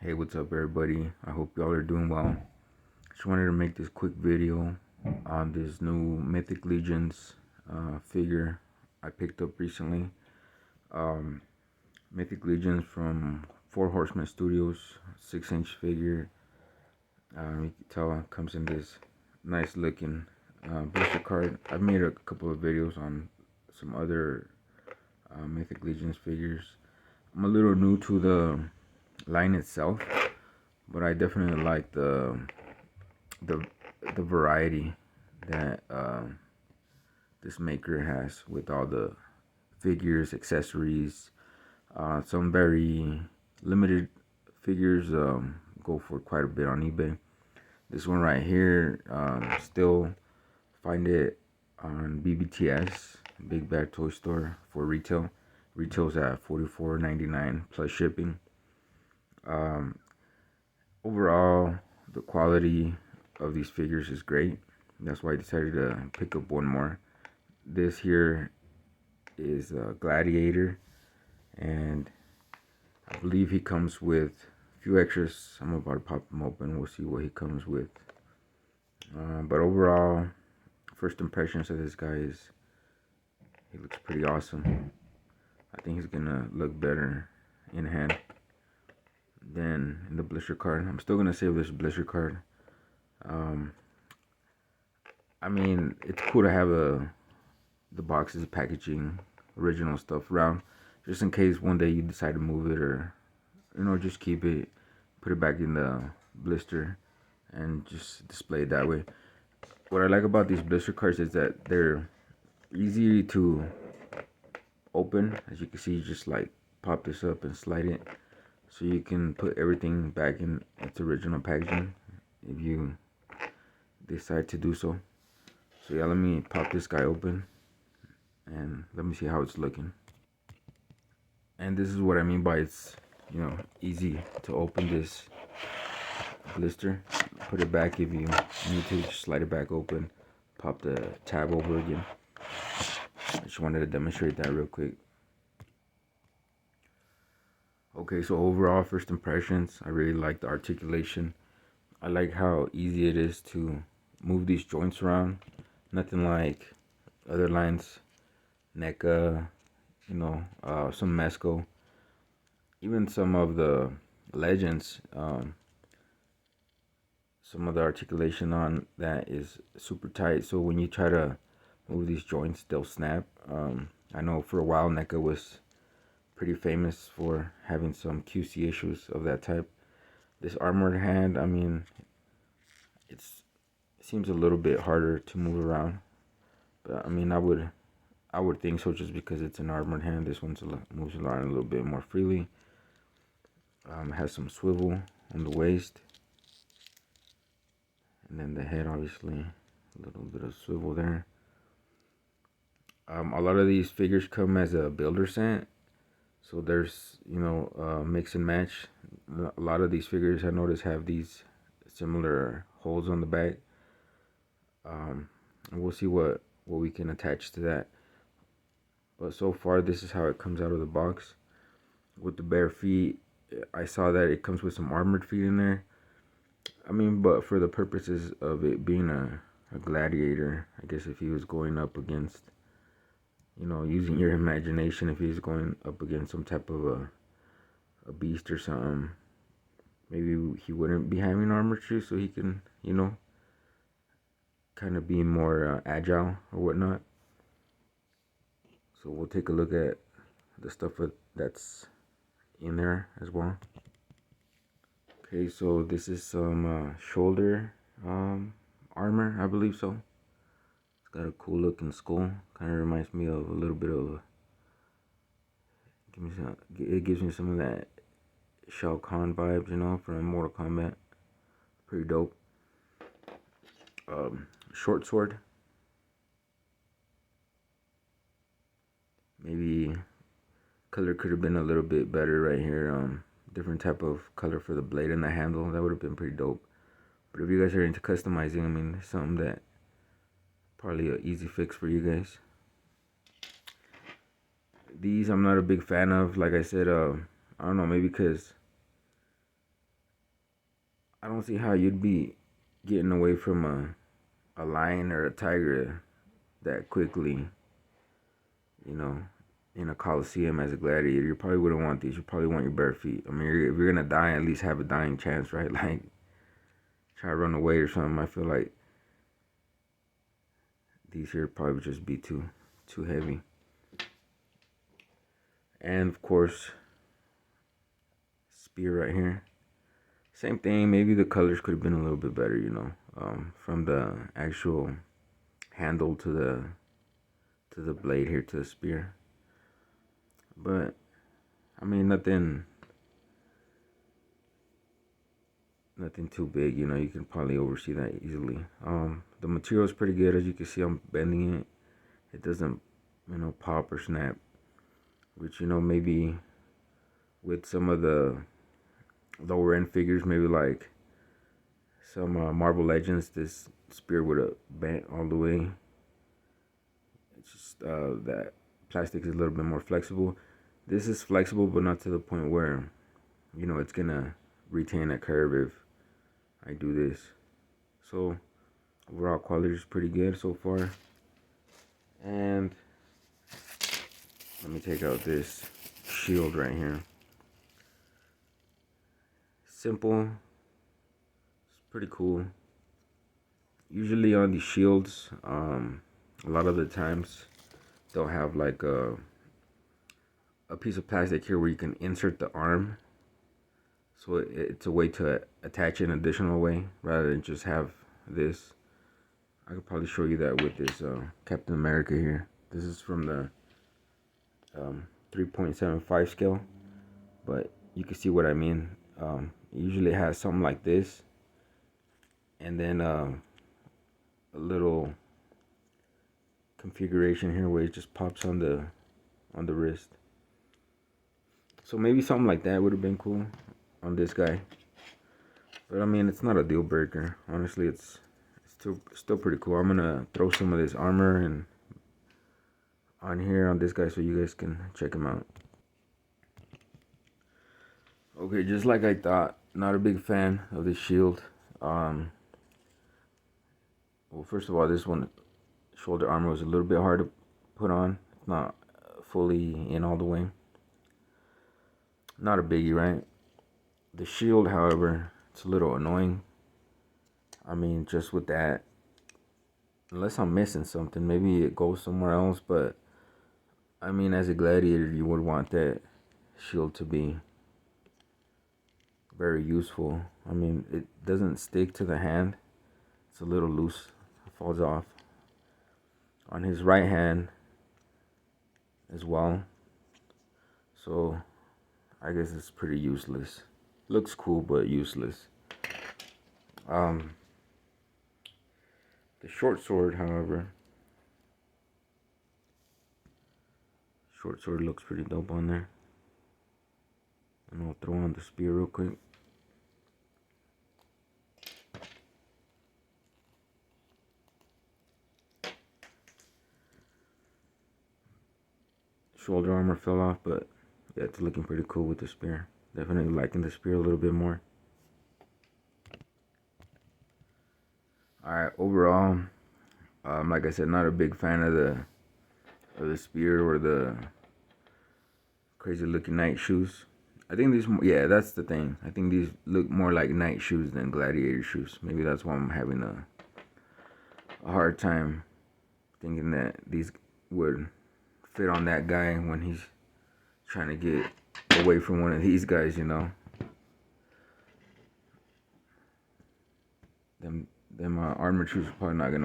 Hey, what's up, everybody? I hope y'all are doing well. Just wanted to make this quick video on this new Mythic Legions figure I picked up recently. Um, Mythic Legions from Four Horsemen Studios, 6-inch figure. You can tell it comes in this nice looking blister card. I've made a couple of videos on some other Mythic Legions figures. I'm a little new to the line itself, but I definitely like the the variety that this maker has with all the figures, accessories. Some very limited figures go for quite a bit on eBay. This one right here, still find it on BBTS, Big Bad Toy Store, for retail. Retails at $44.99 plus shipping. Overall, the quality of these figures is great. That's why I decided to pick up one more. This here is a Gladiator, and I believe he comes with a few extras. I'm about to pop him open. We'll see what he comes with. But overall, first impressions of this guy is he looks pretty awesome. I think he's gonna look better in hand than in the blister card. I'm still gonna save this blister card. I mean, it's cool to have the boxes, packaging, original stuff around, just in case one day you decide to move it, or just keep it, put it back in the blister, and just display it that way. What I like about these blister cards is that they're easy to open. As you can see, you just like pop this up and slide it, so you can put everything back in its original packaging if you decide to do so. So yeah, let me pop this guy open and let me see how it's looking. And this is what I mean by it's easy to open this blister. Put it back if you need to, just slide it back open, pop the tab over again. I just wanted to demonstrate that real quick. Okay, so overall first impressions, I really like the articulation. I like how easy it is to move these joints around. Nothing like other lines, NECA, some Mesco, even some of the Legends. Some of the articulation on that is super tight, so when you try to move these joints, they'll snap. I know for a while NECA was pretty famous for having some QC issues of that type. This armored hand, I mean, it seems a little bit harder to move around, but I mean, I would think so, just because it's an armored hand. This one moves around a little bit more freely. Has some swivel on the waist, and then the head, obviously, a little bit of swivel there. A lot of these figures come as a builder set, so there's mix and match. A lot of these figures I noticed have these similar holes on the back. And we'll see what we can attach to that. But so far, this is how it comes out of the box. With the bare feet, I saw that it comes with some armored feet in there. I mean, but for the purposes of it being a gladiator, I guess if he was going up against, using your imagination, if he's going up against some type of a beast or something, maybe he wouldn't be having armored shoes, so he can, kind of be more agile or whatnot. So we'll take a look at the stuff that's in there as well. Okay, so this is some shoulder armor, I believe so. It's got a cool looking skull. Kind of reminds me of a little bit of it gives me some of that Shao Kahn vibes, from Mortal Kombat. Pretty dope. Short sword. Maybe color could have been a little bit better right here. Different type of color for the blade and the handle. That would have been pretty dope. But if you guys are into customizing, I mean, it's something that probably an easy fix for you guys. These I'm not a big fan of. Like I said, I don't know, maybe because I don't see how you'd be getting away from a lion or a tiger that quickly, you know, in a coliseum as a gladiator. You probably wouldn't want these. You probably want your bare feet. I mean, if you're gonna die, at least have a dying chance, right? Like, try to run away or something. I feel like these here probably would just be too heavy. And of course, spear right here. Same thing. Maybe the colors could have been a little bit better, you know, from the actual handle to the blade here to the spear. But I mean, nothing too big, you know. You can probably oversee that easily. The material is pretty good. As you can see, I'm bending it. It doesn't, you know, pop or snap, which, you know, maybe with some of the lower end figures, maybe like some Marvel Legends, this spear would have bent all the way. It's just that plastic is a little bit more flexible. This is flexible, but not to the point where, you know, it's gonna retain a curve if I do this. So overall quality is pretty good so far. And let me take out this shield right here. Simple. It's pretty cool. Usually on these shields, a lot of the times they'll have like a piece of plastic here where you can insert the arm. So it's a way to attach it in an additional way rather than just have this. I could probably show you that with this Captain America here. This is from the 3.75 scale, but you can see what I mean. Usually it has something like this, and then a little configuration here where it just pops on the wrist. So maybe something like that would have been cool on this guy. But I mean, it's not a deal breaker. Honestly, it's still pretty cool. I'm gonna throw some of this armor and on here on this guy so you guys can check him out. Okay, just like I thought, not a big fan of this shield. Well, first of all, this one shoulder armor was a little bit hard to put on. It's not fully in all the way. Not a biggie, right? The shield, however, it's a little annoying. I mean, just with that, unless I'm missing something, maybe it goes somewhere else, but I mean, as a gladiator, you would want that shield to be very useful. I mean, it doesn't stick to the hand. It's a little loose. It falls off. On his right hand as well. So, I guess it's pretty useless. Looks cool, but useless. The short sword, however, short sword looks pretty dope on there. And I'll throw on the spear real quick. Shoulder armor fell off, but yeah, it's looking pretty cool with the spear. Definitely liking the spear a little bit more. Alright, overall, like I said, not a big fan of the spear or the crazy looking knight shoes. I think these, yeah, that's the thing. I think these look more like knight shoes than gladiator shoes. Maybe that's why I'm having a hard time thinking that these would fit on that guy when he's trying to get away from one of these guys, you know. Them armor shoes are probably not gonna